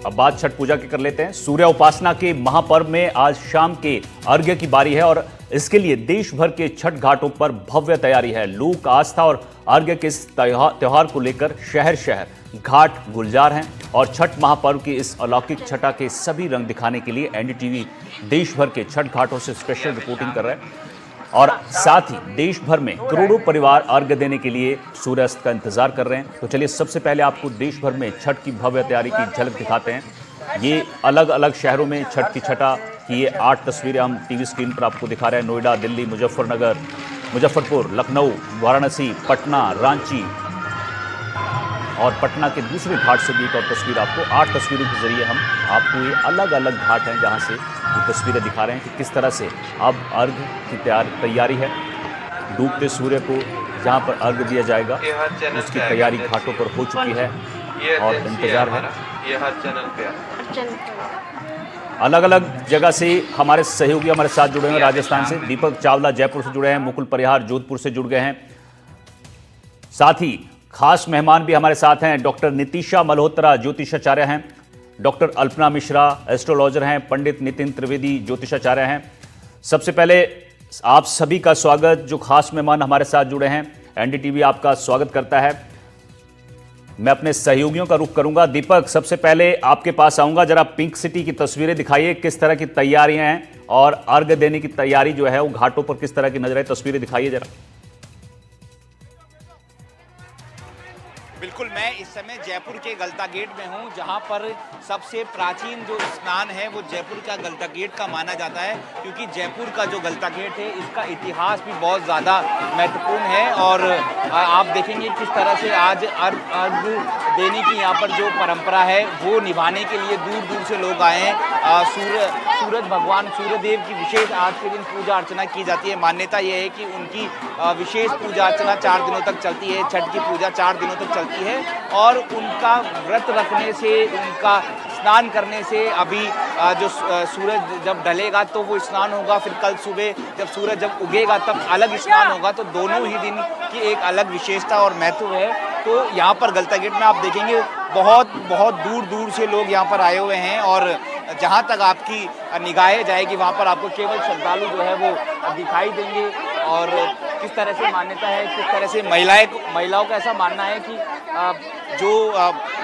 अब बात छठ पूजा की कर लेते हैं। सूर्य उपासना के महापर्व में आज शाम के अर्घ्य की बारी है और इसके लिए देश भर के छठ घाटों पर भव्य तैयारी है। लोक आस्था और अर्घ्य के इस त्योहार को लेकर शहर शहर घाट गुलजार हैं और छठ महापर्व की इस अलौकिक छठा के सभी रंग दिखाने के लिए एनडीटीवी देश भर के छठ घाटों से स्पेशल रिपोर्टिंग कर रहे हैं और साथ ही देश भर में करोड़ों परिवार अर्घ्य देने के लिए सूर्यास्त का इंतजार कर रहे हैं। तो चलिए सबसे पहले आपको देश भर में छठ की भव्य तैयारी की झलक दिखाते हैं। ये अलग अलग शहरों में छठ की छठा की ये 8 तस्वीरें हम टीवी स्क्रीन पर आपको दिखा रहे हैं। नोएडा, दिल्ली, मुजफ्फरपुर, लखनऊ, वाराणसी, पटना, रांची और पटना के दूसरे घाट से भी एक और तस्वीर आपको 8 तस्वीरों के जरिए हम आपको ये अलग अलग घाट हैं जहां से ये तस्वीरें दिखा रहे हैं कि किस तरह से अब अर्घ्य की तैयारी है। डूबते सूर्य को जहां पर अर्घ्य दिया जाएगा उसकी तैयारी घाटों पर हो चुकी है और इंतजार है। अलग अलग जगह से हमारे सहयोगी हमारे साथ जुड़े हैं। राजस्थान से दीपक चावला जयपुर से जुड़े हैं, मुकुल परिहार जोधपुर से जुड़ गए हैं। साथ ही खास मेहमान भी हमारे साथ हैं। डॉक्टर नितिशा मल्होत्रा ज्योतिषाचार्य हैं, डॉक्टर अल्पना मिश्रा एस्ट्रोलॉजर हैं, पंडित नितिन त्रिवेदी ज्योतिषाचार्य हैं। सबसे पहले आप सभी का स्वागत, जो खास मेहमान हमारे साथ जुड़े हैं। एनडीटीवी आपका स्वागत करता है। मैं अपने सहयोगियों का रुख करूंगा। दीपक, सबसे पहले आपके पास आऊंगा। जरा पिंक सिटी की तस्वीरें दिखाइए, किस तरह की तैयारियां हैं और अर्घ्य देने की तैयारी जो है वो घाटों पर किस तरह की नजर है, तस्वीरें दिखाइए जरा। बिल्कुल, मैं इस समय जयपुर के गलता गेट में हूं, जहां पर सबसे प्राचीन जो स्नान है वो जयपुर का गलता गेट का माना जाता है, क्योंकि जयपुर का जो गलता गेट है इसका इतिहास भी बहुत ज़्यादा महत्वपूर्ण है। और आप देखेंगे किस तरह से आज अर्घ्य देने की यहाँ पर जो परंपरा है वो निभाने के लिए दूर दूर से लोग आए हैं। सूरज भगवान सूर्यदेव की विशेष आज के दिन पूजा अर्चना की जाती है। मान्यता ये है कि उनकी विशेष पूजा अर्चना 4 दिनों तक चलती है। छठ की पूजा 4 दिनों तक चलती है और उनका व्रत रखने से, उनका स्नान करने से अभी जो सूरज जब ढलेगा तो वो स्नान होगा, फिर कल सुबह जब सूरज जब उगेगा तब अलग स्नान होगा। तो दोनों ही दिन की एक अलग विशेषता और महत्व है। तो यहाँ पर गलता गेट में आप देखेंगे बहुत बहुत दूर दूर से लोग यहाँ पर आए हुए हैं और जहाँ तक आपकी निगाहें जाएगी वहाँ पर आपको केवल श्रद्धालु जो है वो दिखाई देंगे। और किस तरह से मान्यता है, किस तरह से महिलाओं का ऐसा मानना है कि जो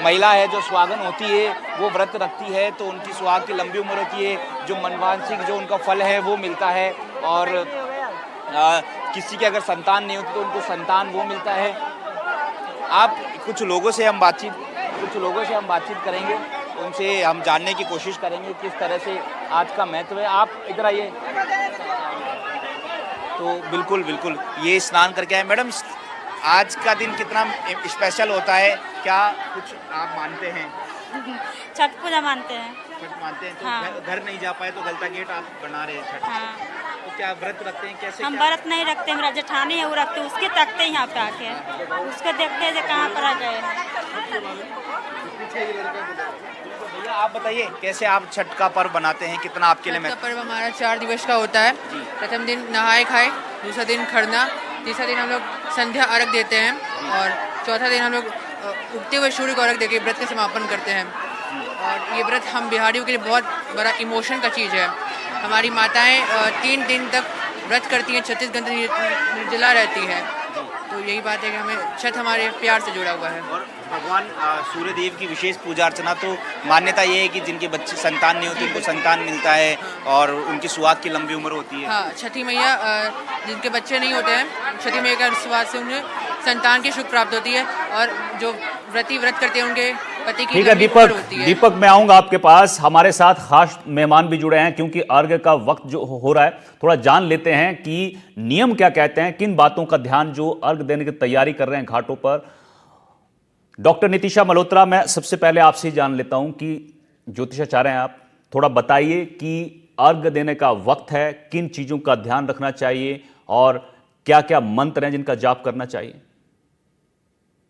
महिला है, जो सुहागन होती है, वो व्रत रखती है तो उनकी सुहाग की लंबी उम्र होती है, जो मनवांछिक जो उनका फल है वो मिलता है। और किसी की अगर संतान नहीं होती तो उनको संतान वो मिलता है। आप कुछ लोगों से हम बातचीत करेंगे, उनसे हम जानने की कोशिश करेंगे किस तरह से आज का महत्व है। आप इधर आइए। तो बिल्कुल ये स्नान करके आए। मैडम, आज का दिन कितना स्पेशल होता है, क्या कुछ आप मानते हैं? छठ पूजा मानते हैं। छठ मानते हैं तो हाँ। घर नहीं जा पाए तो गलता गेट आप बना रहे हैं छठ। हाँ। तो क्या व्रत रखते हैं? कैसे? हम व्रत नहीं रखते, मेरा जेठानी है वो रखते, उसके तकते हैं यहाँ पे आके, उसको देखते हैं कहाँ पर आ गए। भैया आप बताइए, कैसे आप छठ का पर्व बनाते हैं, कितना आपके लिए? छठ का पर्व हमारा 4 दिवस का होता है। प्रथम दिन नहाए खाए, दूसरा दिन खरना, तीसरा दिन हम लोग संध्या अर्घ देते हैं और चौथा दिन हम लोग उगते हुए सूर्य को अर्घ देके व्रत का समापन करते हैं। और ये व्रत हम बिहारियों के लिए बहुत बड़ा इमोशन का चीज़ है। हमारी माताएं 3 दिन तक व्रत करती हैं, 36 घंटे निर्जला रहती है। तो यही बात है कि हमें छठ हमारे प्यार से जुड़ा हुआ है। और भगवान सूर्यदेव की विशेष पूजा अर्चना, तो मान्यता ये है कि जिनके बच्चे संतान नहीं होते उनको संतान मिलता है और उनकी सुहाग की लंबी उम्र होती है। हाँ, छठी मैया जिनके बच्चे नहीं होते हैं, छठी मैया के आशीर्वाद से उन्हें संतान की सुख प्राप्त होती है और जो व्रत करते हैं उनके पति की ठीक है दीपक, मैं आऊंगा आपके पास। हमारे साथ खास मेहमान भी जुड़े हैं क्योंकि अर्घ्य का वक्त जो हो रहा है, थोड़ा जान लेते हैं कि नियम क्या कहते हैं, किन बातों का ध्यान जो अर्घ्य देने की तैयारी कर रहे हैं घाटों पर। डॉक्टर नितिशा मल्होत्रा, मैं सबसे पहले आपसे जान लेता हूं कि ज्योतिषाचार्य हैं आप, थोड़ा बताइए कि अर्घ्य देने का वक्त है, किन चीजों का ध्यान रखना चाहिए और क्या क्या मंत्र हैं जिनका जाप करना चाहिए।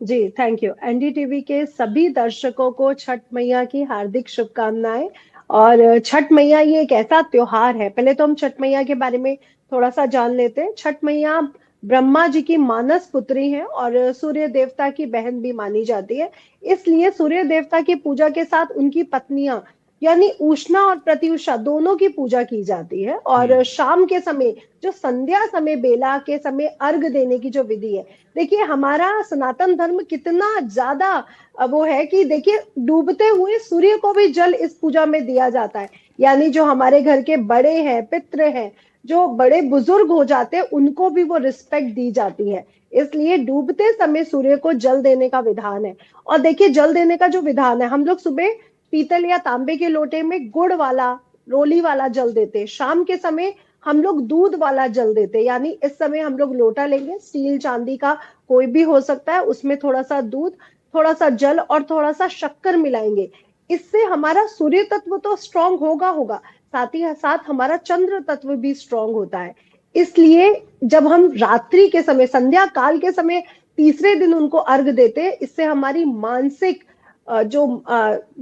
जी, थैंक यू। एनडीटीवी के सभी दर्शकों को छठ मैया की हार्दिक शुभकामनाएं। और छठ मैया ये एक ऐसा त्योहार है, पहले तो हम छठ मैया के बारे में थोड़ा सा जान लेते हैं। छठ मैया ब्रह्मा जी की मानस पुत्री हैं और सूर्य देवता की बहन भी मानी जाती है। इसलिए सूर्य देवता की पूजा के साथ उनकी पत्नियां यानी उष्णा और प्रत्युषा दोनों की पूजा की जाती है। और शाम के समय जो संध्या समय बेला के समय अर्घ देने की जो विधि है, देखिए हमारा सनातन धर्म कितना ज्यादा वो है कि देखिए डूबते हुए सूर्य को भी जल इस पूजा में दिया जाता है। यानी जो हमारे घर के बड़े हैं, पितृ हैं, जो बड़े बुजुर्ग हो जाते हैं, उनको भी वो रिस्पेक्ट दी जाती है। इसलिए डूबते समय सूर्य को जल देने का विधान है। और देखिए जल देने का जो विधान है, हम लोग सुबह पीतल या तांबे के लोटे में गुड़ वाला, रोली वाला जल देते हैं। शाम के समय हम लोग दूध वाला जल देते हैं। यानी इस समय हम लोग लोटा लेंगे, स्टील चांदी का कोई भी हो सकता है, उसमें थोड़ा सा दूध, थोड़ा सा जल और थोड़ा सा शक्कर मिलाएंगे। इससे हमारा सूर्य तत्व तो स्ट्रांग होगा होगा, साथ ही साथ हमारा चंद्र तत्व भी स्ट्रांग होता है। इसलिए जब हम रात्रि के समय, संध्या काल के समय तीसरे दिन उनको अर्घ देते हैं, इससे हमारी मानसिक जो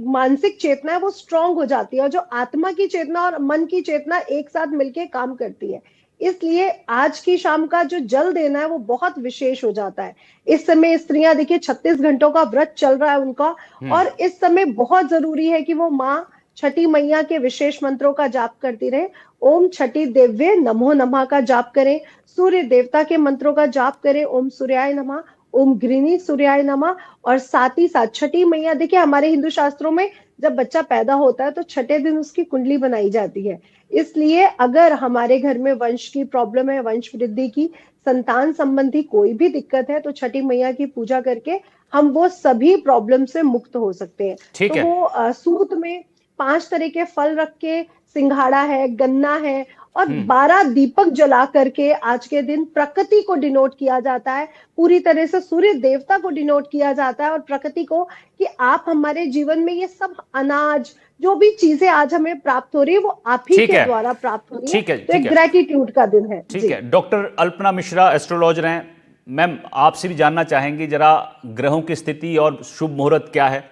मानसिक चेतना है वो स्ट्रांग हो जाती है और जो आत्मा की चेतना और मन की चेतना एक साथ मिलके काम करती है। इसलिए आज की शाम का जो जल देना है वो बहुत विशेष हो जाता है। इस समय स्त्रियां देखिए 36 घंटों का व्रत चल रहा है उनका, और इस समय बहुत जरूरी है कि वो माँ छठी मैया के विशेष मंत्रों का जाप करती रहे। ओम छठी देव्ये नमो नमः का जाप करें, सूर्य देवता के मंत्रों का जाप करें, ओम सूर्याय नमः, ओम गृणी सूर्याय नमः। और साथ ही साथ छठी मैया, देखिए हमारे हिंदू शास्त्रों में जब बच्चा पैदा होता है तो छठे दिन उसकी कुंडली बनाई जाती है। इसलिए अगर हमारे घर में वंश की प्रॉब्लम है, वंश वृद्धि की, संतान संबंधी कोई भी दिक्कत है, तो छठी मैया की पूजा करके हम वो सभी प्रॉब्लम से मुक्त हो सकते हैं। ठीक तो है। वो सूत में 5 तरह के फल रख के, सिंघाड़ा है, गन्ना है, और 12 दीपक जला करके आज के दिन प्रकृति को डिनोट किया जाता है, पूरी तरह से सूर्य देवता को डिनोट किया जाता है और प्रकृति को, कि आप हमारे जीवन में ये सब अनाज, जो भी चीजें आज हमें प्राप्त हो रही है वो आप ही ठीक के है। द्वारा प्राप्त हो रही ठीक है, तो ठीक एक है। ग्रेटिट्यूड का दिन है। ठीक जी। है। डॉक्टर अल्पना मिश्रा एस्ट्रोलॉजर हैं। मैम, आपसे भी जानना चाहेंगे जरा ग्रहों की स्थिति और शुभ मुहूर्त क्या है?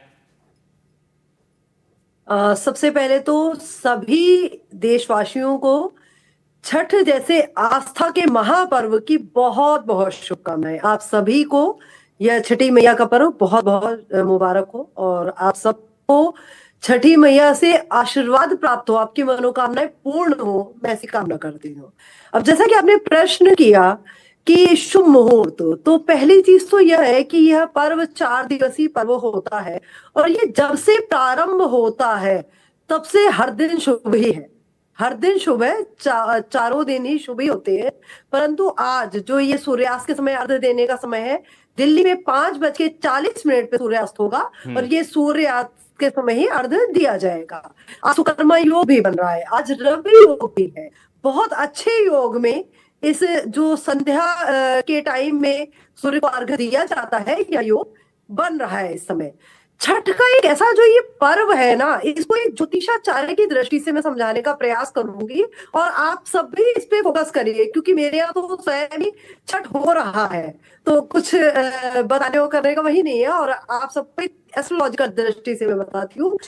सबसे पहले तो सभी देशवासियों को छठ जैसे आस्था के महापर्व की बहुत बहुत शुभकामनाएं। आप सभी को यह छठी मैया का पर्व बहुत बहुत मुबारक हो और आप सबको छठी मैया से आशीर्वाद प्राप्त हो, आपकी मनोकामनाएं पूर्ण हो, मैं ऐसी कामना करती हूँ। अब जैसा कि आपने प्रश्न किया कि शुभ मुहूर्त, तो पहली चीज तो यह है कि यह पर्व 4 दिवसीय पर्व होता है और ये जब से प्रारंभ होता है तब से हर दिन शुभ ही है। हर दिन शुभ है, चारों दिन ही शुभ ही होते हैं। परंतु आज जो ये सूर्यास्त के समय अर्घ देने का समय है, दिल्ली में 5:40 पे सूर्यास्त होगा और ये सूर्यास्त के समय ही अर्घ दिया जाएगा। आज सुकर्मा योग भी बन रहा है, आज रवि योग भी है। बहुत अच्छे योग में इस जो संध्या के टाइम में सूर्य को अर्घ दिया जाता है, यह योग बन रहा है इस समय। छठ का एक ऐसा जो ये पर्व है ना, इसको एक ज्योतिषाचार्य की दृष्टि से मैं समझाने का प्रयास करूंगी और आप सब भी इस पे फोकस करिए, क्योंकि मेरे यहाँ तो स्वयं ही छठ हो रहा है, तो कुछ बताने को करने का वही नहीं है। और आप सब पे एस्ट्रोलॉजिकल दृष्टि से मैं बताती हूँ।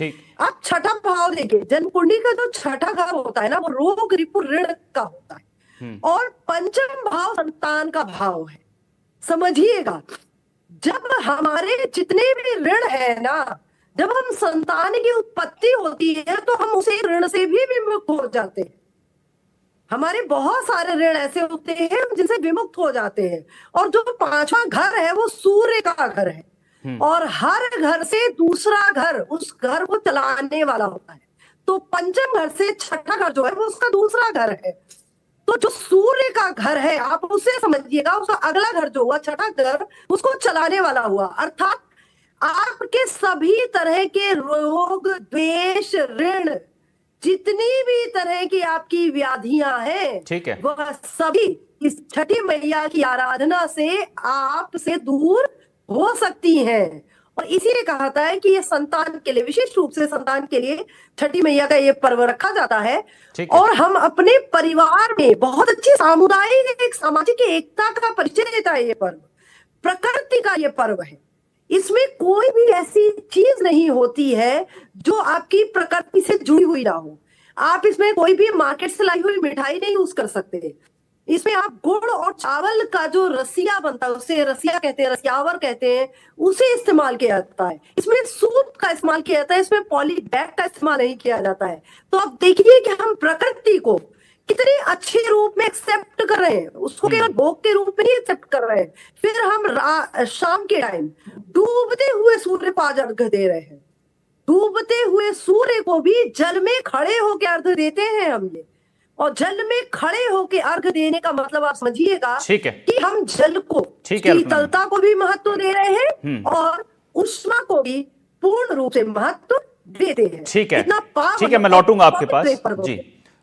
आप छठा भाव देखिए, जन्म कुंडली का जो छठा भाव होता है ना, वो रोग रिपु ऋण का होता है और पंचम भाव संतान का भाव है। समझिएगा, जब हमारे जितने भी ऋण है ना, जब हम संतान की उत्पत्ति होती है तो हम उसे ऋण से भी विमुक्त हो जाते हैं। हमारे बहुत सारे ऋण ऐसे होते हैं जिनसे विमुक्त हो जाते हैं। और जो 5वां घर है वो सूर्य का घर है और हर घर से दूसरा घर उस घर को चलाने वाला होता है। तो पंचम घर से छठा घर जो है वो उसका दूसरा घर है। तो जो सूर्य का घर है, आप उसे समझिएगा, उसका अगला घर जो हुआ छठा घर, उसको चलाने वाला हुआ। अर्थात आपके सभी तरह के रोग, द्वेष, ऋण, जितनी भी तरह की आपकी व्याधियां हैं, ठीक है, वह सभी इस छठी मैया की आराधना से आपसे दूर हो सकती हैं। और इसीलिए कहा था है कि ये संतान के लिए, विशेष रूप से संतान के लिए छठी मैया का ये पर्व रखा जाता है। और हम अपने परिवार में बहुत अच्छी सामुदायिक, एक सामाजिक एकता का परिचय देता है ये पर्व। प्रकृति का ये पर्व है, इसमें कोई भी ऐसी चीज नहीं होती है जो आपकी प्रकृति से जुड़ी हुई ना हो। आप इसमें कोई भी मार्केट से लाई हुई मिठाई नहीं यूज कर सकते। इसमें आप गुड़ और चावल का जो रसिया बनता है, उसे रसिया कहते हैं, रसियावर कहते हैं, उसे इस्तेमाल किया जाता है। इसमें सूप का इस्तेमाल किया जाता है, इसमें पॉली बैग का इस्तेमाल नहीं किया जाता है। तो आप देखिए कि हम प्रकृति को कितने अच्छे रूप में एक्सेप्ट कर रहे हैं, उसको केवल भोग के रूप में ही एक्सेप्ट कर रहे हैं। फिर हम शाम के टाइम डूबते हुए सूर्य को आज अर्घ दे रहे हैं। डूबते हुए सूर्य को भी जल में खड़े होकर अर्घ देते हैं हम ये। और जल में खड़े होकर अर्घ देने का मतलब आप समझिएगा ठीक है कि हम जल को, ठीक है, शीतलता को भी महत्व दे रहे हैं और उष्मा को भी पूर्ण रूप से महत्व देते हैं। ठीक है, इतना पावन ठीक है, मैं और लौटूंगा आपके पवित्र पास पर्व जी,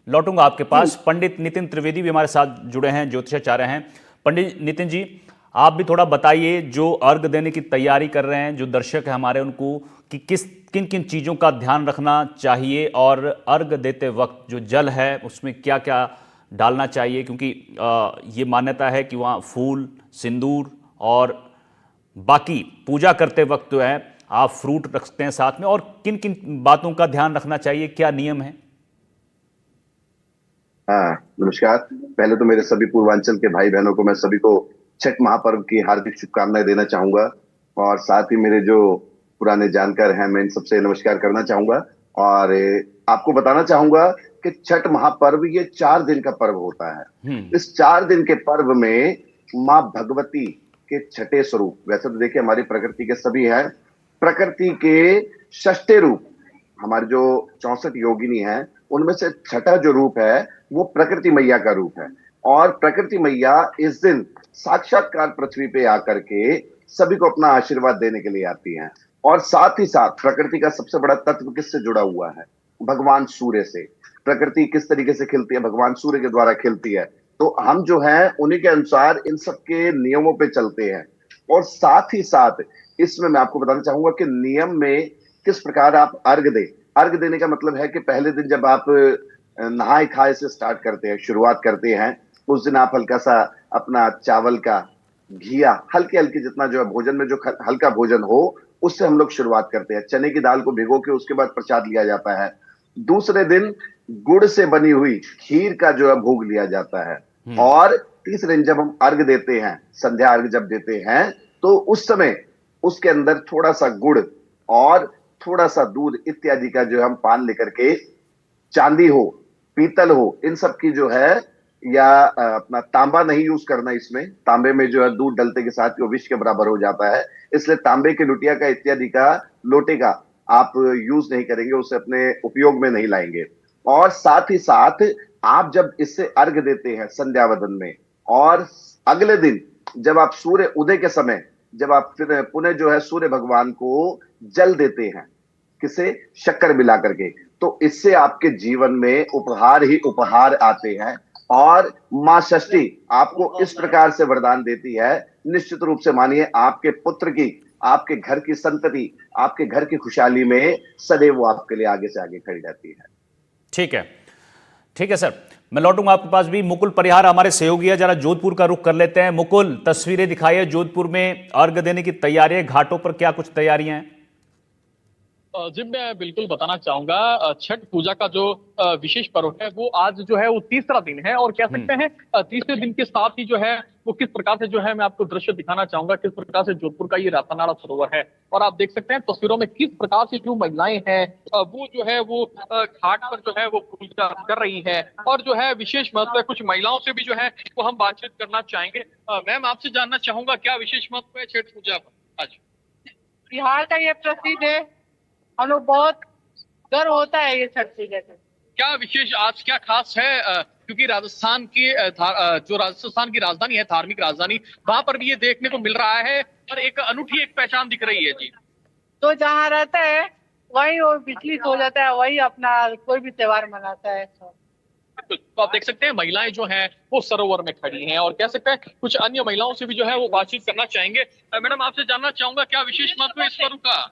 लौटूंगा आपके पास। पंडित नितिन त्रिवेदी भी हमारे साथ जुड़े हैं, ज्योतिषाचार्य हैं। पंडित नितिन जी, आप भी थोड़ा बताइए, जो अर्घ देने की तैयारी कर रहे हैं जो दर्शक है हमारे, उनको कि किन किन चीज़ों का ध्यान रखना चाहिए और अर्घ देते वक्त जो जल है उसमें क्या क्या डालना चाहिए, क्योंकि ये मान्यता है कि वहाँ फूल, सिंदूर और बाकी पूजा करते वक्त जो है आप फ्रूट रखते हैं साथ में, और किन किन बातों का ध्यान रखना चाहिए, क्या नियम है? हाँ, नमस्कार। पहले तो मेरे सभी पूर्वांचल के भाई बहनों को, मैं सभी को छठ महापर्व की हार्दिक शुभकामनाएं देना चाहूंगा, और साथ ही मेरे जो पुराने जानकार हैं, मैं इन सबसे नमस्कार करना चाहूंगा। और आपको बताना चाहूंगा कि छठ महापर्व ये 4 दिन का पर्व होता है। इस 4 दिन के पर्व में माँ भगवती के छठे स्वरूप, वैसे तो देखिए हमारी प्रकृति के सभी हैं, प्रकृति के षष्ठे रूप, हमारे जो 64 योगिनी हैं उनमें से छठा जो रूप है वो प्रकृति मैया का रूप है। और प्रकृति मैया इस दिन साक्षात्कार पृथ्वी पे आकर के सभी को अपना आशीर्वाद देने के लिए आती हैं। और साथ ही साथ प्रकृति का सबसे बड़ा तत्व किससे जुड़ा हुआ है? भगवान सूर्य से। प्रकृति किस तरीके से खिलती है? भगवान सूर्य के द्वारा खिलती है। तो हम जो है उन्हीं के अनुसार इन सब के नियमों पे चलते हैं। और साथ ही साथ इसमें मैं आपको बताना चाहूंगा कि नियम में किस प्रकार आप अर्घ दें। अर्घ देने का मतलब है कि पहले दिन जब आप नहाए खाए से स्टार्ट करते हैं, शुरुआत करते हैं, उस दिन आप हल्का सा अपना चावल का घिया, हल्के हल्के जितना जो है भोजन में जो हल्का भोजन हो उससे हम लोग शुरुआत करते हैं। चने की दाल को भिगो के उसके बाद प्रसाद लिया जाता है। दूसरे दिन गुड़ से बनी हुई खीर का जो है भोग लिया जाता है। और तीसरे दिन जब हम अर्घ देते हैं, संध्या अर्घ जब देते हैं, तो उस समय उसके अंदर थोड़ा सा गुड़ और थोड़ा सा दूध इत्यादि का जो है हम पान लेकर के, चांदी हो, पीतल हो, इन सब की जो है, या अपना तांबा नहीं यूज करना। इसमें तांबे में जो है दूध डलते के साथ वो विष के बराबर हो जाता है, इसलिए तांबे के लुटिया का इत्यादि का, लोटे का आप यूज नहीं करेंगे, उसे अपने उपयोग में नहीं लाएंगे। और साथ ही साथ आप जब इससे अर्घ देते हैं संध्यावदन में, और अगले दिन जब आप सूर्य उदय के समय जब आप फिर पुनः जो है सूर्य भगवान को जल देते हैं, किसे? शक्कर मिला करके, तो इससे आपके जीवन में उपहार ही उपहार आते हैं। और मां षष्ठी आपको इस प्रकार से वरदान देती है, निश्चित रूप से मानिए आपके पुत्र की, आपके घर की संतति, आपके घर की खुशहाली में सदैव वो आपके लिए आगे से आगे खड़ी रहती है। ठीक है, ठीक है सर, मैं लौटूंगा आपके पास भी। मुकुल परिहार हमारे सहयोगी है, जरा जोधपुर का रुख कर लेते हैं। मुकुल, तस्वीरें दिखाइए जोधपुर में अर्घ देने की तैयारी, घाटों पर क्या कुछ तैयारियां हैं? जी, मैं बिल्कुल बताना चाहूंगा, छठ पूजा का जो विशेष पर्व है वो आज जो है वो तीसरा दिन है, और कह सकते हैं तीसरे दिन के साथ ही जो है वो किस प्रकार से जो है, मैं आपको दृश्य दिखाना चाहूंगा किस प्रकार से जोधपुर का ये रातानाड़ा सरोवर है। और आप देख सकते हैं तस्वीरों में किस प्रकार से जो महिलाएं हैं वो जो है वो घाट पर जो है वो पूजा कर रही है। और जो है विशेष महत्व है, कुछ महिलाओं से भी जो है वो हम बातचीत करना चाहेंगे। मैम, आपसे जानना चाहूंगा क्या विशेष महत्व है छठ पूजा पर आज? बिहार का ये प्रसिद्ध है, हम लोग बहुत गर्व होता है ये छठ पूजा से। क्या विशेष आज क्या खास है? क्योंकि राजस्थान की जो राजस्थान की राजधानी है, धार्मिक राजधानी, वहां पर भी ये देखने को मिल रहा है और एक अनूठी एक पहचान दिख रही है जी। तो जहाँ रहता है वही वो विचलित हो जाता है, वही अपना कोई भी त्योहार मनाता है। तो आप देख सकते हैं महिलाएं जो हैं वो सरोवर में खड़ी हैं, और कह सकते हैं कुछ अन्य महिलाओं से भी जो है वो बातचीत करना चाहेंगे। मैडम, आपसे जानना चाहूंगा क्या विशेष महत्व है इस पर्व का?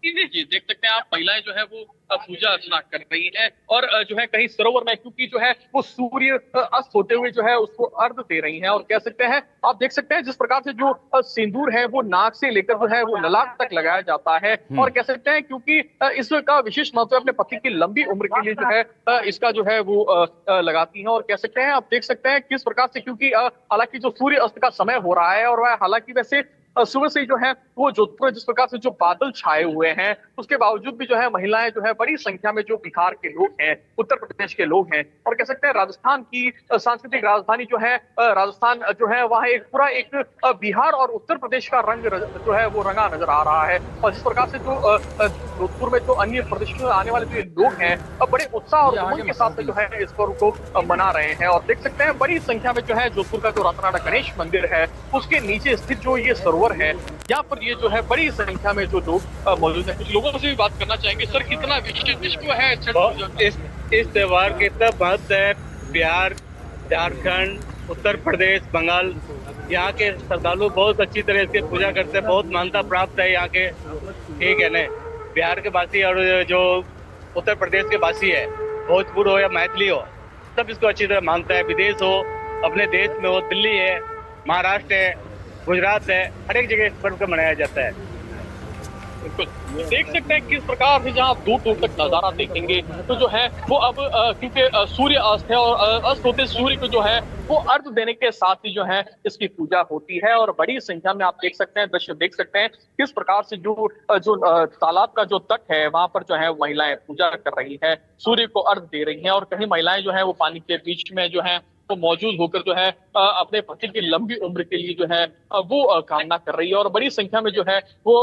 जी देख सकते हैं आप, महिलाएं जो है वो पूजा अर्चना कर रही हैं और जो है कहीं सरोवर में, क्योंकि जो है वो सूर्य अस्त होते हुए जो है उसको अर्घ दे रही हैं। और कह सकते हैं, आप देख सकते हैं जिस प्रकार से जो सिंदूर है वो नाक से लेकर जो है वो ललाट तक लगाया जाता है। और कह सकते हैं क्योंकि इसका विशेष महत्व अपने पति की लंबी उम्र के लिए जो है इसका जो है वो लगाती हैं। और कह सकते हैं, आप देख सकते हैं किस प्रकार से, क्योंकि हालांकि जो सूर्य अस्त का समय हो रहा है और वह हालांकि वैसे सुबह से जो है वो जोधपुर जिस प्रकार से जो बादल छाए हुए हैं उसके बावजूद भी जो है महिलाएं जो है बड़ी संख्या में, जो बिहार के लोग हैं, उत्तर प्रदेश के लोग हैं और कह सकते हैं राजस्थान की सांस्कृतिक राजधानी जो है राजस्थान जो है वहाँ एक पूरा एक बिहार और उत्तर प्रदेश का रंग जो है वो रंगा नजर आ रहा है। और जिस प्रकार से जो जोधपुर में जो अन्य प्रदेशों से आने वाले जो लोग हैं बड़े उत्साह और उमंग के साथ जो है इस पर्व को मना रहे हैं। और देख सकते हैं बड़ी संख्या में जो है जोधपुर का जो रातानाडा गणेश मंदिर है उसके नीचे स्थित जो ये सरोवर है, यहाँ पर ये जो है बड़ी संख्या में जो लोग मौजूद हैं। कुछ लोगों से भी बात करना चाहेंगे। सर, कितना विश्व है छठ पूजा? इस त्योहार के इतना महत्व है। बिहार, झारखंड, उत्तर प्रदेश, बंगाल, यहाँ के श्रद्धालु बहुत अच्छी तरह से पूजा करते हैं, बहुत मान्यता प्राप्त है यहाँ के। ठीक है न, बिहार के वासी और जो उत्तर प्रदेश के वासी है, भोजपुर हो या मैथिली हो, सब इसको अच्छी तरह मानता है। विदेश हो, अपने देश में हो, दिल्ली है, महाराष्ट्र है, गुजरात है, हर एक जगह इस पर्व को मनाया जाता है। देख सकते हैं किस प्रकार से जहाँ दूर दूर तक नजारा देखेंगे तो जो है वो अब क्योंकि सूर्य अस्त है और अस्त होते सूर्य को जो है वो अर्घ देने के साथ ही जो है इसकी पूजा होती है। और बड़ी संख्या में आप देख सकते हैं, दृश्य देख सकते हैं किस प्रकार से जो तालाब का जो तट है वहां पर जो है महिलाएं पूजा कर रही है, सूर्य को अर्घ दे रही हैं। और कहीं महिलाएं जो है वो पानी के बीच में जो है वो मौजूद होकर जो है अपने पति की लंबी उम्र के लिए जो है वो कामना कर रही है। और बड़ी संख्या में जो है वो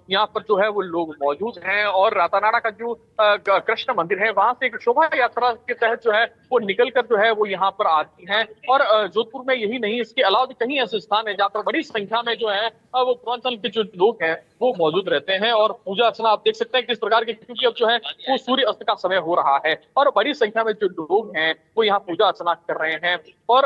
यहाँ पर जो है वो लोग मौजूद हैं। और रातानाडा का जो कृष्ण मंदिर है वहां से एक शोभा यात्रा के तहत जो है वो निकल कर जो है वो यहाँ पर आती है। और जोधपुर में यही नहीं, इसके अलावा भी कई ऐसे स्थान है जहाँ पर बड़ी संख्या में जो है वो पूर्वांचल के जो लोग हैं वो मौजूद रहते हैं। और पूजा अर्चना आप देख सकते हैं किस प्रकार के, क्योंकि अब जो है वो सूर्य अस्त का समय हो रहा है और बड़ी संख्या में जो लोग हैं वो यहाँ पूजा अर्चना कर रहे हैं। और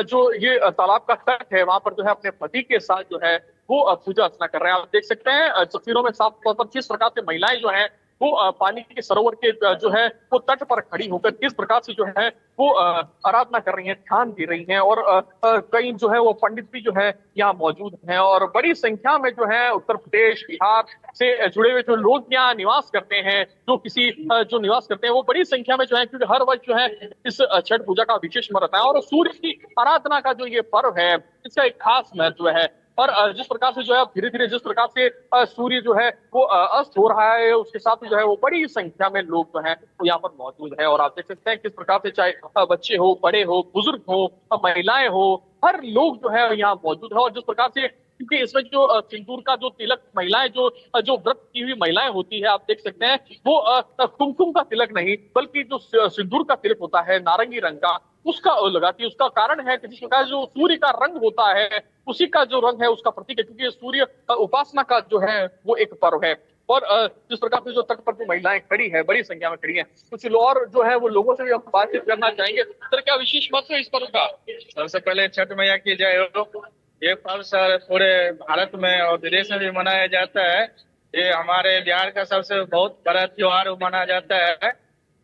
जो ये तालाब का तट है वहां पर जो है अपने पति के साथ जो है वो पूजा अर्चना कर रहे हैं। आप देख सकते हैं तस्वीरों में साफ तौर पर किस प्रकार से महिलाएं जो है वो पानी के सरोवर के जो है वो तट पर खड़ी होकर किस प्रकार से जो है वो आराधना कर रही हैं, ध्यान दे रही हैं। और कई जो है वो पंडित भी जो है यहाँ मौजूद हैं। और बड़ी संख्या में जो है उत्तर प्रदेश, बिहार से जुड़े हुए जो लोग यहाँ निवास करते हैं, जो निवास करते हैं वो बड़ी संख्या में जो है, क्योंकि हर वर्ष जो है इस छठ पूजा का विशेष महत्व है। और सूर्य की आराधना का जो ये पर्व है इसका एक खास महत्व है। और जिस प्रकार से जो है धीरे धीरे जिस प्रकार से सूर्य जो है वो अस्त हो रहा है उसके साथ जो है वो बड़ी संख्या में लोग जो है वो यहाँ पर मौजूद है। और आप देख सकते हैं किस प्रकार से चाहे बच्चे हो, बड़े हो, बुजुर्ग हो, महिलाएं हो, हर लोग जो है यहाँ मौजूद है। और जिस प्रकार से, क्योंकि इसमें जो सिंदूर का जो तिलक महिलाएं जो व्रत की हुई महिलाएं होती है, आप देख सकते हैं वो कुमकुम का तिलक नहीं बल्कि जो सिंदूर का तिलक होता है नारंगी रंग का, उसका लगाती है। उसका कारण है कि जिस प्रकार जो सूर्य का रंग होता है उसी का जो रंग है उसका प्रतीक है, क्योंकि सूर्य उपासना का जो है वो एक पर्व है। और जिस प्रकार से जो तट पर जो महिलाएं खड़ी है, बड़ी संख्या में खड़ी हैं, कुछ और जो है वो लोगों से भी हम बातचीत करना चाहेंगे। सर, क्या विशेष महत्व है इस पर्व का? सबसे पहले छठ मैया की जय हो। ये पर्व सर पूरे भारत में और विदेश में भी मनाया जाता है। ये हमारे बिहार का सबसे बहुत बड़ा त्योहार माना जाता है।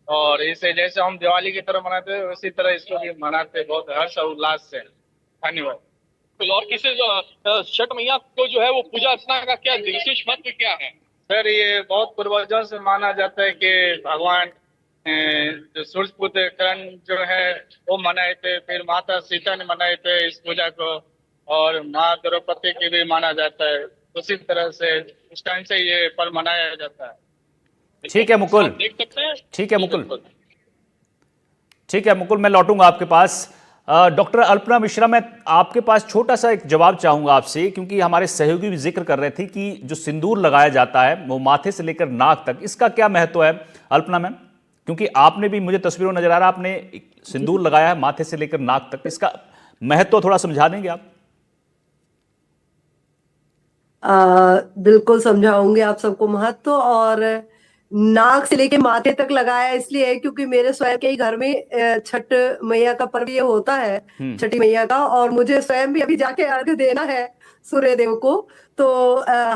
और इसे जैसे हम दिवाली की तरह मनाते हैं उसी तरह इसको भी मनाते हैं बहुत हर्ष और उल्लास से। धन्यवाद। और किसी छठ मैया को जो है वो पूजा अर्चना का क्या विशेष महत्व क्या है? सर, ये बहुत पूर्वजों से माना जाता है कि भगवान जो सूर्य पुत्र करण जो है वो मनाए थे, फिर माता सीता ने मनाए थे इस पूजा को, और माँ द्रौपदी की भी माना जाता है। उसी तरह से उस टाइम से ये पर्व मनाया जाता है। ठीक है मुकुल, देख सकते हैं। ठीक है मुकुल, ठीक है मुकुल, मैं लौटूंगा आपके पास। डॉक्टर अल्पना मिश्रा, मैं आपके पास छोटा सा एक जवाब चाहूंगा आपसे, क्योंकि हमारे सहयोगी भी जिक्र कर रहे थे कि जो सिंदूर लगाया जाता है वो माथे से लेकर नाक तक, इसका क्या महत्व है अल्पना मैम? क्योंकि आपने भी, मुझे तस्वीरों नजर आ रहा है, आपने सिंदूर लगाया है माथे से लेकर नाक तक, इसका महत्व थोड़ा समझा देंगे आप? बिल्कुल समझाऊंगे आप सबको महत्व। और नाक से लेके माथे तक लगाया इसलिए क्योंकि मेरे स्वयं के ही घर में छठ मैया का पर्व ये होता है, छठी मैया का, और मुझे स्वयं भी अभी जाके अर्घ देना है सूर्य देव को। तो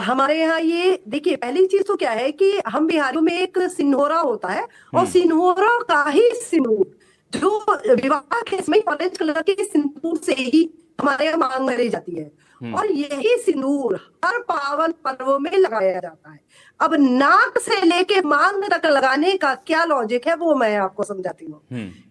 हमारे यहाँ ये देखिए, पहली चीज तो क्या है कि हम बिहारियों में एक सिन्होरा होता है, और सिन्होरा का ही सिंदूर जो विवाह के समय ऑरेंज कलर के सिंदूर से ही हमारे यहाँ मांग भरी जाती है, और यही सिंदूर हर पावन पर्वों में लगाया जाता है। अब नाक से लेके मांग तक लगाने का क्या लॉजिक है वो मैं आपको समझाती हूँ।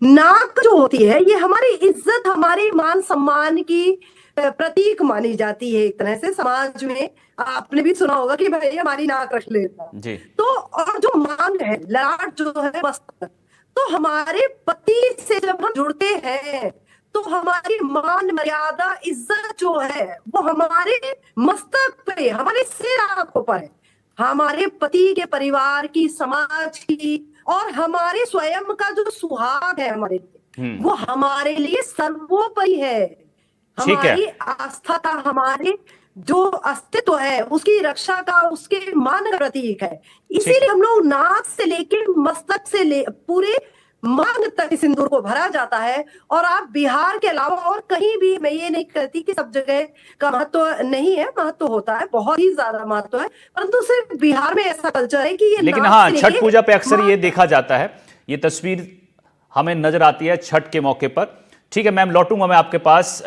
नाक जो होती है ये हमारी इज्जत, हमारी मान सम्मान की प्रतीक मानी जाती है एक तरह से समाज में। आपने भी सुना होगा कि भाई हमारी नाक रख लेता जी। तो, और जो मांग है, ललाट जो है वस्त्र, तो हमारे पति से जब हम जुड़ते हैं तो हमारी मान मर्यादा इज्जत जो है वो हमारे मस्तक पे, हमारे सिर आंखों पर है। हमारे पति के परिवार की, समाज की, और हमारे स्वयं का जो सुहाग है हमारे लिए, वो हमारे लिए सर्वोपरि है। हमारी आस्था का, हमारे जो अस्तित्व है उसकी रक्षा का, उसके मान का प्रतीक है। इसीलिए हम लोग नाक से लेके मस्तक से ले पूरे मांग तक सिंदूर को भरा जाता है। और आप बिहार के अलावा और कहीं भी, मैं ये नहीं कहती कि सब जगह का महत्व नहीं है, महत्व होता है, बहुत ही ज्यादा महत्व है, परंतु सिर्फ बिहार में ऐसा कल्चर है कि ये, लेकिन हाँ, छठ पूजा पे अक्सर ये देखा जाता है, ये तस्वीर हमें नजर आती है छठ के मौके पर। ठीक है मैम, लौटूंगा मैं आपके पास।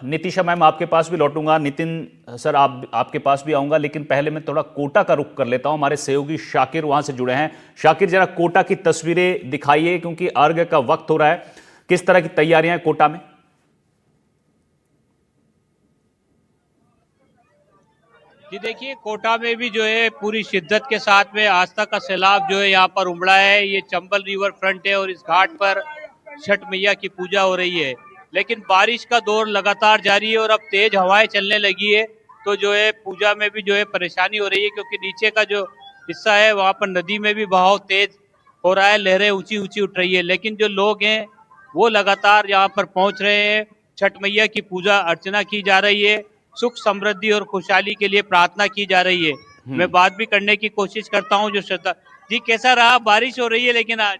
नितिशा मैम आपके पास भी लौटूंगा, नितिन सर आपके पास भी आऊंगा, लेकिन पहले मैं थोड़ा कोटा का रुख कर लेता हूं। हमारे सहयोगी शाकिर वहां से जुड़े हैं। शाकिर, जरा कोटा की तस्वीरें दिखाइए, क्योंकि अर्घ्य का वक्त हो रहा है। किस तरह की तैयारियां हैं कोटा में? जी देखिए, कोटा में भी जो है पूरी शिद्दत के साथ में आस्था का सैलाब जो है यहाँ पर उमड़ा है। ये चंबल रिवर फ्रंट है और इस घाट पर छठ मैया की पूजा हो रही है, लेकिन बारिश का दौर लगातार जारी है और अब तेज हवाएं चलने लगी है, तो जो है पूजा में भी जो है परेशानी हो रही है, क्योंकि नीचे का जो हिस्सा है वहाँ पर नदी में भी बहाव तेज हो रहा है, लहरें ऊंची ऊंची उठ रही है, लेकिन जो लोग हैं वो लगातार यहाँ पर पहुंच रहे हैं। छठ मैया की पूजा अर्चना की जा रही है, सुख समृद्धि और खुशहाली के लिए प्रार्थना की जा रही है। मैं बात भी करने की कोशिश करता हूँ जो श्रद्धा जी, कैसा रहा? बारिश हो रही है लेकिन आज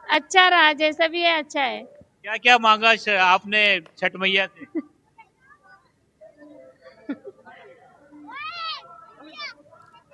अच्छा रहा, जैसा भी है अच्छा है। क्या क्या मांगा आपने छठ मैया से?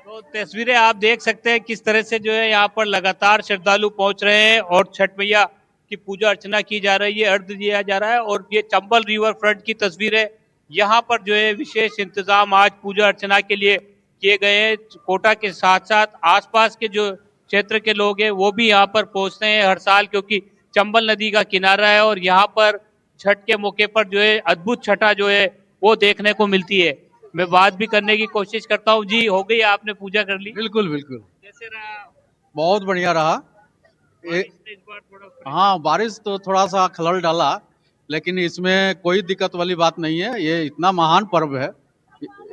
तो तस्वीरें आप देख सकते हैं किस तरह से जो है यहाँ पर लगातार श्रद्धालु पहुंच रहे हैं और छठ मैया की पूजा अर्चना की जा रही है, अर्घ्य दिया जा रहा है। और ये चंबल रिवर फ्रंट की तस्वीरें, यहाँ पर जो है विशेष इंतजाम आज पूजा अर्चना के लिए किए गए हैं। कोटा के साथ साथ आसपास के जो क्षेत्र के लोग हैं वो भी यहाँ पर पहुंचते हैं हर साल, क्योंकि चंबल नदी का किनारा है और यहाँ पर छठ के मौके पर जो है अद्भुत छठा जो है वो देखने को मिलती है। मैं बात भी करने की कोशिश करता हूँ। जी, हो गई आपने पूजा कर ली? बिल्कुल बिल्कुल, कैसे रहा? बहुत बढ़िया रहा। इस बार थोड़ा हाँ, बारिश तो थोड़ा सा खलल डाला, लेकिन इसमें कोई दिक्कत वाली बात नहीं है। ये इतना महान पर्व है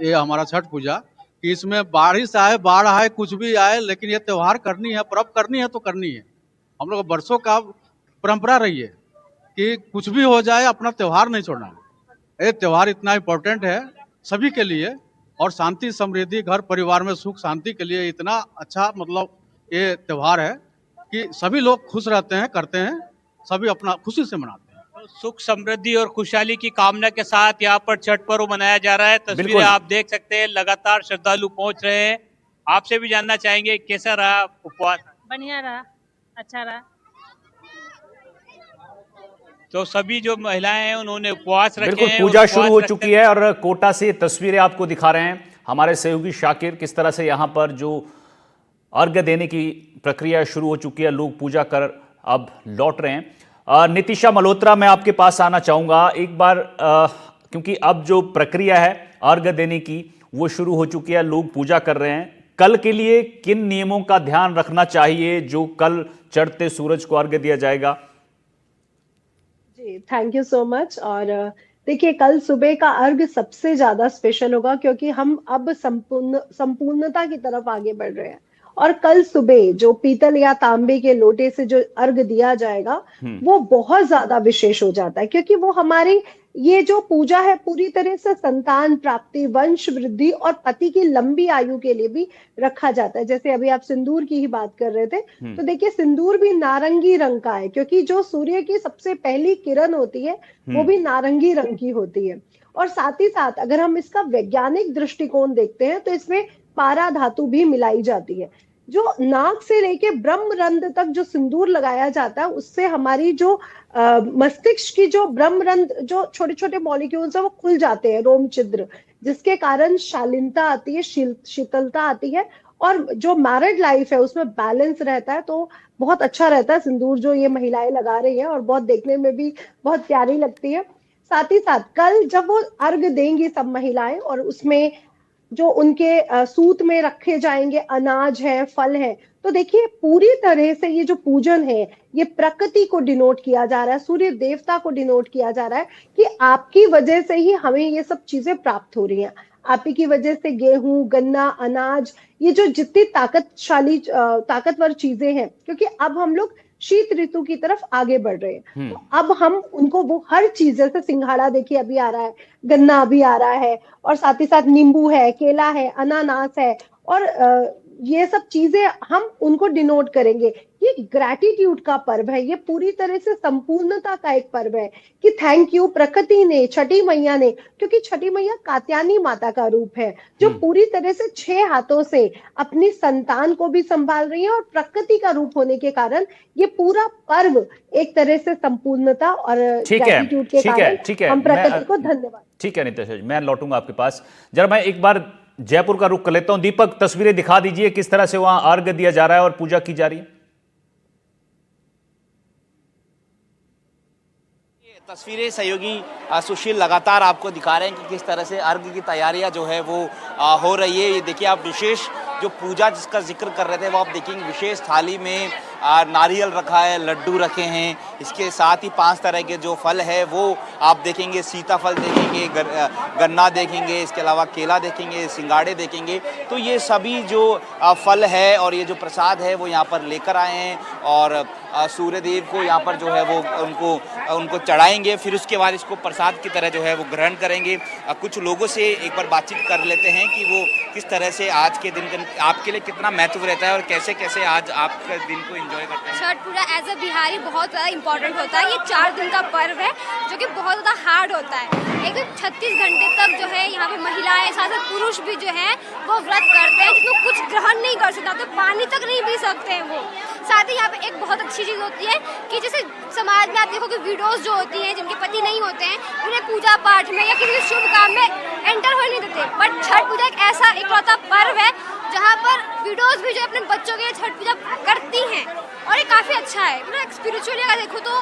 ये हमारा छठ पूजा, कि इसमें बारिश आए, बाढ़ आए, कुछ भी आए, लेकिन ये त्योहार करनी है, पर्व करनी है तो करनी है। हम लोग वर्षों का परंपरा रही है कि कुछ भी हो जाए अपना त्योहार नहीं छोड़ना है। ये त्योहार इतना इम्पोर्टेंट है सभी के लिए, और शांति समृद्धि घर परिवार में सुख शांति के लिए इतना अच्छा मतलब ये त्योहार है कि सभी लोग खुश रहते हैं, करते हैं, सभी अपना खुशी से मनाते हैं। सुख समृद्धि और खुशहाली की कामना के साथ यहाँ पर छठ पर्व मनाया जा रहा है। तस्वीरें आप देख सकते हैं, लगातार श्रद्धालु पहुंच रहे हैं। आपसे भी जानना चाहेंगे कैसा रहा उपवास? बढ़िया रहा, अच्छा रहा। तो सभी जो महिलाएं हैं उन्होंने उपवास रखे हैं। बिल्कुल, पूजा शुरू हो चुकी है और कोटा से तस्वीरें आपको दिखा रहे हैं हमारे सहयोगी शाकिर, किस तरह से यहाँ पर जो अर्घ्य देने की प्रक्रिया शुरू हो चुकी है, लोग पूजा कर अब लौट रहे हैं। नितिशा मल्होत्रा, मैं आपके पास आना चाहूंगा एक बार, क्योंकि अब जो प्रक्रिया है अर्घ्य देने की वो शुरू हो चुकी है, लोग पूजा कर रहे हैं। कल के लिए किन नियमों का ध्यान रखना चाहिए जो कल चढ़ते सूरज को अर्घ्य दिया जाएगा? जी, थैंक यू सो मच। और देखिए, कल सुबह का अर्घ सबसे ज्यादा स्पेशल होगा, क्योंकि हम अब संपूर्णता की तरफ आगे बढ़ रहे हैं। और कल सुबह जो पीतल या तांबे के लोटे से जो अर्घ दिया जाएगा वो बहुत ज्यादा विशेष हो जाता है, क्योंकि वो हमारी ये जो पूजा है पूरी तरह से संतान प्राप्ति, वंश वृद्धि और पति की लंबी आयु के लिए भी रखा जाता है। जैसे अभी आप सिंदूर की ही बात कर रहे थे, तो देखिए सिंदूर भी नारंगी रंग का है, क्योंकि जो सूर्य की सबसे पहली किरण होती है वो भी नारंगी रंग की होती है। और साथ ही साथ अगर हम इसका वैज्ञानिक दृष्टिकोण देखते हैं तो इसमें पारा धातु भी मिलाई जाती है। जो नाक से लेके ब्रह्मरंध्र तक जो सिंदूर लगाया जाता है उससे हमारी जो मस्तिष्क की जो ब्रह्मरंध्र जो छोटे छोटे मॉलिक्यूल्स है वो खुल जाते हैं, रोम छिद्र, जिसके कारण शालीनता आती है, शीतलता आती है और जो मैरिड लाइफ है उसमें बैलेंस रहता है। तो बहुत अच्छा रहता है सिंदूर जो ये महिलाएं लगा रही हैं और बहुत देखने में भी बहुत प्यारी लगती है। साथ ही साथ कल जब वो अर्घ देंगी सब महिलाएं और उसमें जो उनके सूत में रखे जाएंगे अनाज है, फल है, तो देखिए पूरी तरह से ये जो पूजन है ये प्रकृति को डिनोट किया जा रहा है, सूर्य देवता को डिनोट किया जा रहा है कि आपकी वजह से ही हमें ये सब चीजें प्राप्त हो रही हैं। आप ही की वजह से गेहूं, गन्ना, अनाज, ये जो जितनी ताकतवर चीजें हैं, क्योंकि अब हम लोग शीत ऋतु की तरफ आगे बढ़ रहे हैं, तो अब हम उनको वो हर चीज, जैसे सिंघाड़ा देखिए अभी आ रहा है, गन्ना अभी आ रहा है और साथ ही साथ नींबू है, केला है, अनानास है और ये सब चीजें हम उनको डिनोट करेंगे। ये ग्रैटिट्यूड का पर्व है, ये पूरी तरह से संपूर्णता का एक पर्व है कि थैंक यू प्रकृति ने, छठी मैया ने, क्योंकि छठी मैया कात्यायनी माता का रूप है जो पूरी तरह से 6 हाथों से अपनी संतान को भी संभाल रही है और प्रकृति का रूप होने के कारण ये पूरा पर्व एक तरह से संपूर्णता और ग्रैटिट्यूड के कारण हम प्रकृति को धन्यवाद। ठीक है नितिशा जी, मैं लौटूंगा आपके पास। जरा मैं एक बार जयपुर का रुख कर लेता हूं। दीपक, तस्वीरें दिखा दीजिए किस तरह से वहां अर्घ्य दिया जा रहा है और पूजा की जा रही है। तस्वीरें सहयोगी सुशील लगातार आपको दिखा रहे हैं कि किस तरह से अर्घ्य की तैयारियां जो है वो हो रही है। ये देखिए आप विशेष जो पूजा जिसका जिक्र कर रहे थे वो आप देखेंगे, विशेष थाली में नारियल रखा है, लड्डू रखे हैं, इसके साथ ही 5 तरह के जो फल है वो आप देखेंगे, सीताफल देखेंगे, गन्ना देखेंगे, इसके अलावा केला देखेंगे, सिंगाड़े देखेंगे। तो ये सभी जो फल है और ये जो प्रसाद है वो यहाँ पर लेकर आए हैं और सूर्यदेव को यहाँ पर जो है वो उनको चढ़ाएंगे, फिर उसके बाद इसको प्रसाद की तरह जो है वो ग्रहण करेंगे। कुछ लोगों से एक बार बातचीत कर लेते हैं कि वो किस तरह से आज के दिन आपके लिए कितना महत्व रहता है और कैसे कैसे आज आप दिन को एंजॉय करते हैं। छठ पूजा एज अ बिहारी बहुत ज़्यादा इंपॉर्टेंट होता है। ये 4 दिन का पर्व है जो कि बहुत ज़्यादा हार्ड होता है। एकदम 36 घंटे तक जो है यहाँ पे महिलाएं, साथ पुरुष भी जो है वो व्रत करते हैं, जिसमें कुछ ग्रहण नहीं कर सकता, तो पानी तक नहीं पी सकते हैं वो। साथ ही यहाँ पे एक बहुत अच्छी चीज़ होती है कि जैसे समाज में आप देखो कि विडोज जो होती हैं, जिनके पति नहीं होते हैं, उन्हें पूजा पाठ में या किसी शुभ काम में एंटर होने नहीं देते। बट छठ पूजा एक ऐसा इकलौता पर्व है जहाँ पर विडोज भी जो अपने बच्चों के लिए छठ पूजा करती हैं और ये काफ़ी अच्छा है। मतलब स्पिरिचुअली अगर देखो तो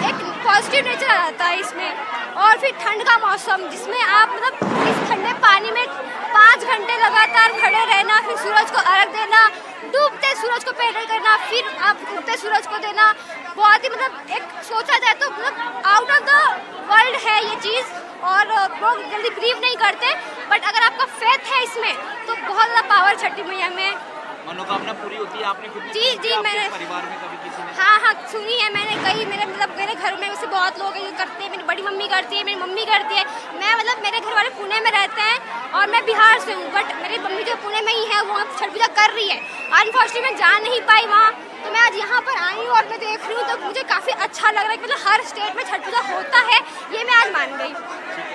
एक पॉजिटिव नेचर आ जाता है इसमें। और फिर ठंड का मौसम जिसमें आप मतलब इस ठंडे पानी में 5 घंटे लगातार खड़े रहना, फिर सूरज को अर्घ देना, डूबते सूरज को पहले करना, फिर आप उगते सूरज को देना, बहुत ही मतलब एक सोचा जाए तो मतलब आउट ऑफ द वर्ल्ड है ये चीज़ और लोग जल्दी बिलीव नहीं करते। बट अगर आपका फेथ है इसमें तो बहुत ज़्यादा पावर छठी मैया में। मनोकामना पूरी होती है आपने खुद जी मैंने परिवार में कभी किसी ने? हाँ सुनी है मैंने, कई मेरे घर में वैसे बहुत लोग हैं जो करते हैं। मेरी बड़ी मम्मी करती है, मेरी मम्मी करती है। मैं मतलब मेरे घर वाले पुणे में रहते हैं और मैं बिहार से हूँ, बट मेरी मम्मी जो पुणे में ही है वो छठ पूजा कर रही है। अनफॉर्चुनेटली मैं जा नहीं पाई वहाँ, तो मैं आज यहाँ पर आई हूँ और मैं देख रही हूँ तो मुझे काफ़ी अच्छा लग रहा है कि मतलब हर स्टेट में छठ पूजा होता है, ये मैं आज मान गई।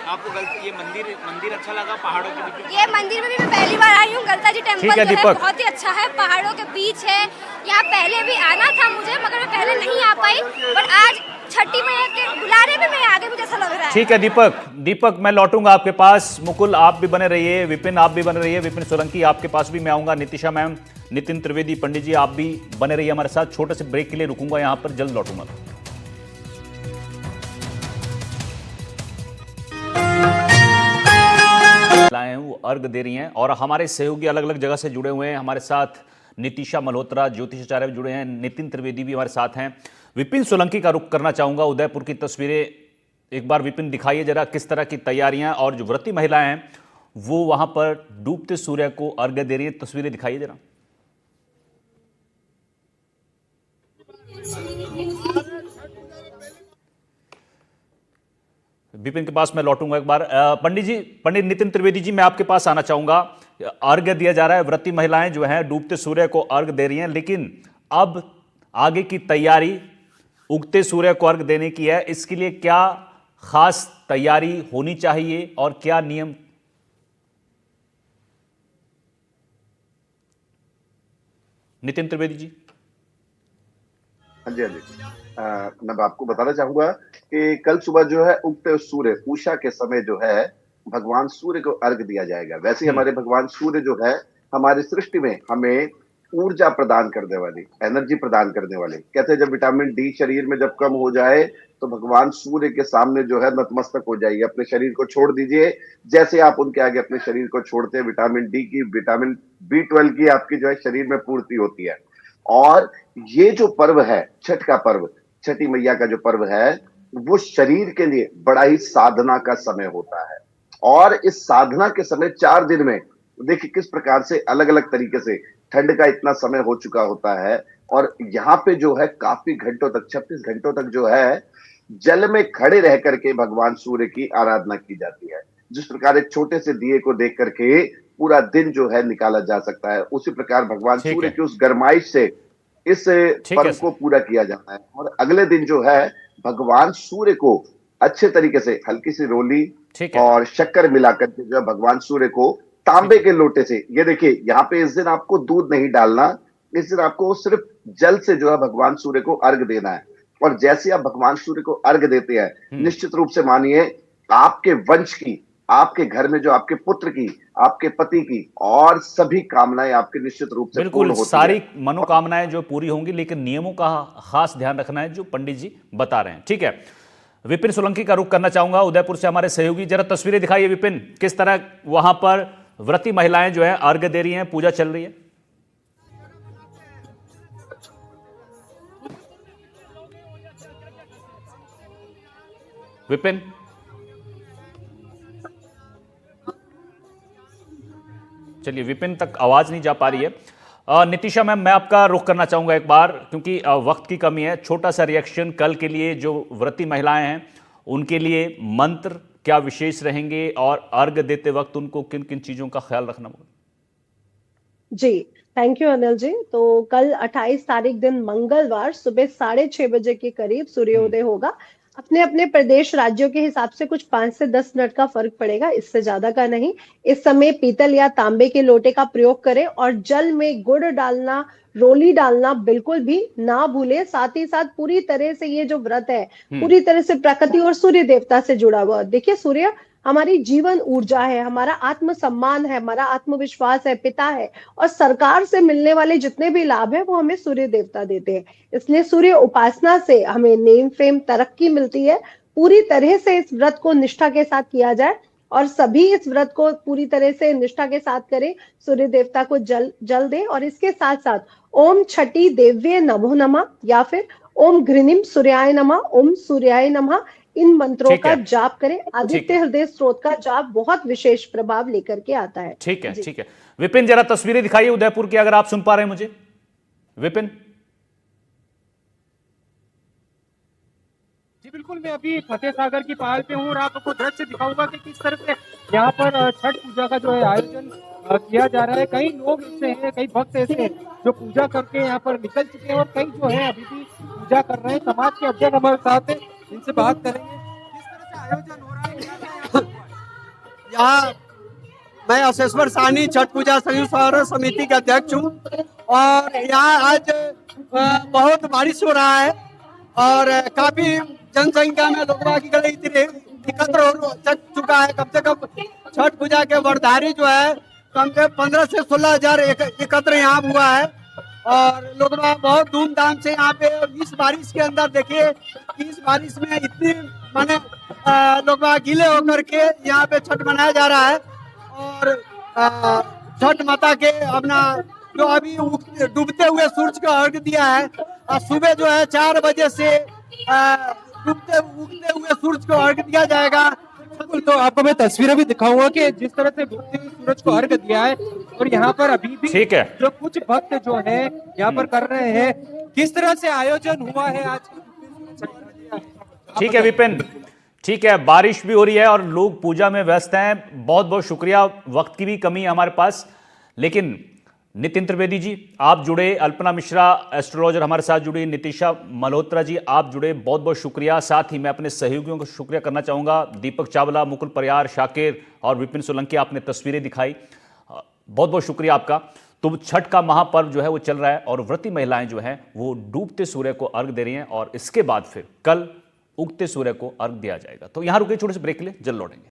आपको ये मंदिर अच्छा लगा पहाड़ों के बीच? ये मंदिर में भी मैं पहली बार आई हूँ। गलता जी टेम्पल जो है बहुत ही अच्छा है, पहाड़ों के बीच है। यहाँ पहले भी आना था मुझे मगर मैं पहले नहीं आ पाई, बट आज छठी मैया के बुलाने में मैं आगे, मुझे ऐसा लग रहा है। ठीक है दीपक मैं लौटूंगा आपके पास। मुकुल आप भी बने रहिए, विपिन आप भी बने रहिए, विपिन सोलंकी आपके पास भी मैं आऊंगा, नितिशा मैम, नितिन त्रिवेदी, पंडित जी आप भी बने रहिए हमारे साथ। छोटे से ब्रेक के लिए रुकूंगा यहाँ पर, जल्द लौटूंगा। वो अर्घ दे रही हैं और हमारे सहयोगी अलग अलग जगह से जुड़े हुए हैं। हमारे साथ नितिशा मल्होत्रा, ज्योतिषाचार्य भी जुड़े हैं, नितिन त्रिवेदी भी हमारे साथ हैं। विपिन सोलंकी का रुख करना चाहूंगा। उदयपुर की तस्वीरें एक बार विपिन दिखाइए जरा, किस तरह की तैयारियां और जो व्रती महिलाएं हैं वो वहां पर डूबते सूर्य को अर्घ्य दे रही है। तस्वीरें दिखाइए जरा। विपिन के पास मैं लौटूंगा एक बार। पंडित नितिन त्रिवेदी जी मैं आपके पास आना चाहूंगा। अर्घ्य दिया जा रहा है, व्रती महिलाएं जो हैं डूबते सूर्य को अर्घ्य दे रही हैं, लेकिन अब आगे की तैयारी उगते सूर्य को अर्घ्य देने की है। इसके लिए क्या खास तैयारी होनी चाहिए और क्या नियम? नितिन त्रिवेदी जी। हाँ जी, हाँ जी। मैं आपको बताना चाहूंगा कि कल सुबह जो है उगते सूर्य उषा के समय जो है भगवान सूर्य को अर्घ दिया जाएगा। वैसे ही हमारे भगवान सूर्य जो है हमारी सृष्टि में हमें ऊर्जा प्रदान करने वाली, एनर्जी प्रदान करने वाले। कहते हैं जब विटामिन डी शरीर में जब कम हो जाए तो भगवान सूर्य के सामने जो है नतमस्तक हो जाइए, अपने शरीर को छोड़ दीजिए। जैसे आप उनके आगे अपने शरीर को छोड़ते हैं, विटामिन डी की, विटामिन B12 की आपकी जो है शरीर में पूर्ति होती है। और ये जो पर्व है छठ का पर्व, छठी मैया का जो पर्व है, वो शरीर के लिए बड़ा ही साधना का समय होता है। और इस साधना के समय 4 दिन में देखिए किस प्रकार से अलग अलग तरीके से ठंड का इतना समय हो चुका होता है और यहाँ पे जो है काफी घंटों तक, 36 घंटों तक जो है जल में खड़े रह करके भगवान सूर्य की आराधना की जाती है। जिस प्रकार एक छोटे से दिए को देख करके पूरा दिन जो है निकाला जा सकता है, उसी प्रकार भगवान सूर्य की उस गरमाइश से इस पर्व को पूरा किया जाता है। और अगले दिन जो है भगवान सूर्य को अच्छे तरीके से हल्की सी रोली और शक्कर मिलाकर के जो है भगवान सूर्य को तांबे के लोटे से, ये देखिए यहाँ पे इस दिन आपको दूध नहीं डालना, इस दिन आपको सिर्फ जल से जो है भगवान सूर्य को अर्घ देना है। और जैसे आप भगवान सूर्य को अर्घ देते हैं, निश्चित रूप से मानिए आपके वंश की, आपके घर में जो आपके पुत्र की, आपके पति की और सभी कामनाएं आपके निश्चित रूप से बिल्कुल सारी मनोकामनाएं जो पूरी होंगी, लेकिन नियमों का खास ध्यान रखना है जो पंडित जी बता रहे हैं। ठीक है, विपिन सोलंकी का रुख करना चाहूंगा उदयपुर से हमारे सहयोगी। जरा तस्वीरें दिखाइए विपिन, किस तरह वहां पर व्रती महिलाएं जो है अर्घ दे रही हैं, पूजा चल रही है। विपिन, चलिए विपिन तक आवाज नहीं जा पा रही है। नितिशा मैम, मैं आपका रुख करना चाहूंगा एक बार, क्योंकि वक्त की कमी है। छोटा सा रिएक्शन, कल के लिए जो व्रती महिलाएं हैं उनके लिए मंत्र क्या विशेष रहेंगे और अर्घ देते वक्त उनको किन किन चीजों का ख्याल रखना होगा? जी, थैंक यू अनिल जी। तो कल 28 तारीख दिन मंगलवार सुबह 6:30 बजे के करीब सूर्योदय होगा। अपने अपने प्रदेश राज्यों के हिसाब से कुछ 5 से 10 मिनट का फर्क पड़ेगा, इससे ज्यादा का नहीं। इस समय पीतल या तांबे के लोटे का प्रयोग करें और जल में गुड़ डालना, रोली डालना बिल्कुल भी ना भूले। साथ ही साथ पूरी तरह से ये जो व्रत है पूरी तरह से प्रकृति और सूर्य देवता से जुड़ा हुआ। देखिए सूर्य हमारी जीवन ऊर्जा है, हमारा आत्मसम्मान है, हमारा आत्मविश्वास है, पिता है, और सरकार से मिलने वाले जितने भी लाभ है वो हमें सूर्य देवता देते हैं। इसलिए सूर्य उपासना से हमें नेम फेम तरक्की मिलती है। पूरी तरह से इस व्रत को निष्ठा के साथ किया जाए और सभी इस व्रत को पूरी तरह से निष्ठा के साथ करें, सूर्य देवता को जल दें। और इसके साथ साथ ओम छठी देव्ये नमो नमः या फिर ओम घृणिम सूर्याय नमः, ओम सूर्याय नमः, इन मंत्रों का जाप करें। आदित्य हृदय स्त्रोत का जाप बहुत विशेष प्रभाव लेकर के आता है। ठीक है, ठीक है। विपिन जरा तस्वीरें दिखाइए उदयपुर की, अगर आप सुन पा रहे हैं मुझे। विपिन जी बिल्कुल, मैं अभी फतेह सागर की पहाड़ पे हूँ और आपको दृश्य दिखाऊंगा कि किस तरह से यहाँ पर छठ पूजा का जो है आयोजन किया जा रहा है। कई लोग ऐसे हैं, कई भक्त ऐसे हैं जो पूजा करके यहाँ पर निकल चुके हैं और कई जो है अभी भी पूजा कर रहे हैं। समाज के अध्यक्ष हमारे साथ हैं, इनसे बात करेंगे किस तरह से आयोजन हो रहा है यहाँ। मैं अशेश्वर साहनी छठ पूजा संयुक्त सौर समिति के अध्यक्ष हूँ और यहाँ आज बहुत बारिश हो रहा है और काफी जनसंख्या में लोग एकत्र हो चुका है। कम से कम छठ पूजा के व्रतधारी जो है कम से 15 से 16 हजार एकत्र यहाँ हुआ है और लोग बहुत धूमधाम से यहाँ पे। इस बारिश के अंदर देखिए, इस बारिश में इतनी माने लोग गीले होकर के यहाँ पे छठ मनाया जा रहा है और छठ माता के अपना जो अभी डूबते हुए सूरज को अर्घ दिया है। सुबह जो है 4 बजे से उगते हुए सूरज को अर्घ दिया जाएगा। तो आपको मैं तस्वीरें भी दिखाऊंगा कि जिस तरह से डूबते हुए सूरज को अर्घ दिया है और यहाँ पर अभी भी ठीक है जो कुछ भक्त जो है यहाँ पर कर रहे हैं। किस तरह से आयोजन हुआ है आज? ठीक है विपिन, ठीक है। बारिश भी हो रही है और लोग पूजा में व्यस्त हैं। बहुत बहुत शुक्रिया। वक्त की भी कमी है हमारे पास, लेकिन नितिन त्रिवेदी जी आप जुड़े, अल्पना मिश्रा एस्ट्रोलॉजर हमारे साथ जुड़ी, नितिशा मल्होत्रा जी आप जुड़े, बहुत बहुत शुक्रिया। साथ ही मैं अपने सहयोगियों का शुक्रिया करना चाहूँगा, दीपक चावला, मुकुल परियार, शाकिर और विपिन सोलंकी, आपने तस्वीरें दिखाई, बहुत बहुत शुक्रिया आपका। तो छठ का महापर्व जो है वो चल रहा है और व्रती महिलाएं जो हैं वो डूबते सूर्य को अर्घ दे रही हैं और इसके बाद फिर कल उगते सूर्य को अर्घ दिया जाएगा। तो यहाँ रुके छोटे से ब्रेक के लिए, जल्द लौटेंगे।